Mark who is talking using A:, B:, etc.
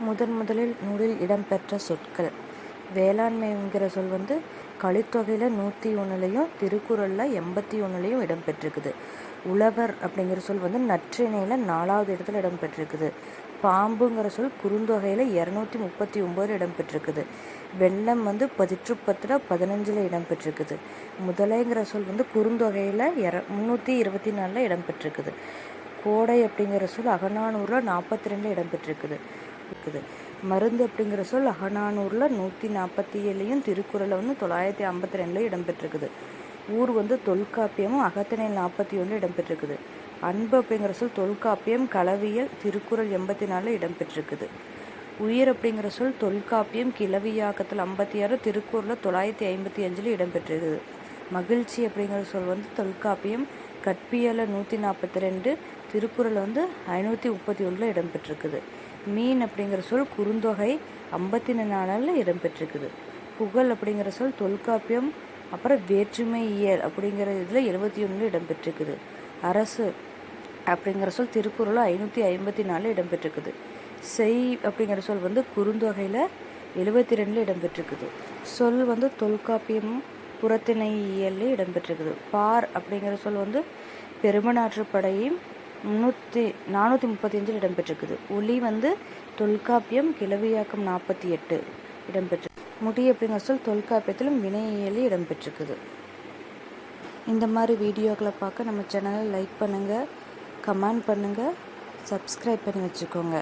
A: முதலில் நூலில் இடம்பெற்ற சொற்கள். வேளாண்மைங்கிற சொல் கலித்தொகையில் 101லையும் திருக்குறளில் 81லையும் இடம்பெற்றிருக்குது. உழவர் அப்படிங்கிற சொல் நற்றிணையில் 4வது இடத்துல இடம்பெற்றிருக்குது. பாம்புங்கிற சொல் குறுந்தொகையில் 239 இடம்பெற்றிருக்குது. வெள்ளம் பதிற்றுப்பத்தில் 15 இடம்பெற்றிருக்குது. முதலைங்கிற சொல் குறுந்தொகையில் 324 இடம்பெற்றிருக்குது. கோடை அப்படிங்கிற சொல் அகநானூறில் 42 இடம்பெற்றிருக்குது. மருந்து அப்படிங்கிற சொல் அகநானூறில் 147லையும் திருக்குறளில் 952 இடம்பெற்றிருக்குது. ஊர் தொல்காப்பியமும் அகத்திணையில் 41 இடம்பெற்றிருக்குது. அன்பு அப்படிங்கிற சொல் தொல்காப்பியம் களவியல் திருக்குறள் 84 இடம்பெற்றிருக்குது. உயிர் அப்படிங்கிற சொல் தொல்காப்பியம் கிளவியாக்கத்தில் 56 திருக்குறளில் 955 இடம்பெற்றிருக்குது. மகிழ்ச்சி அப்படிங்கிற சொல் தொல்காப்பியம் கற்பியல 142 திருக்குறள் 531 இடம்பெற்றிருக்குது. மீன் அப்படிங்கிற சொல் குறுந்தொகை 54 இடம்பெற்றிருக்குது. புகழ் அப்படிங்கிற சொல் தொல்காப்பியம் அப்புறம் வேற்றுமை இயல் அப்படிங்கிற இதில் 71 இடம்பெற்றிருக்குது. அரசு அப்படிங்கிற சொல் திருக்குறள் 554 இடம்பெற்றிருக்குது. செய் அப்படிங்கிற சொல் குறுந்தொகையில் 72 இடம்பெற்றிருக்குது. சொல் தொல்காப்பியம் புறத்திணை இயல் இடம்பெற்றிருக்குது. பார் அப்படிங்கிற சொல் பெருமநாற்றுப்படையும் 435 இடம்பெற்றிருக்குது. ஒளி தொல்காப்பியம் கிளவியாக்கம் 48 இடம்பெற்று. முடி அப்படிங்கிற சொல் தொல்காப்பியத்திலும் வினையியலில் இடம்பெற்றிருக்குது. இந்த மாதிரி வீடியோக்களை பார்க்க நம்ம சேனலை லைக் பண்ணுங்கள், கமெண்ட் பண்ணுங்கள், சப்ஸ்கிரைப் பண்ணி வச்சுக்கோங்க.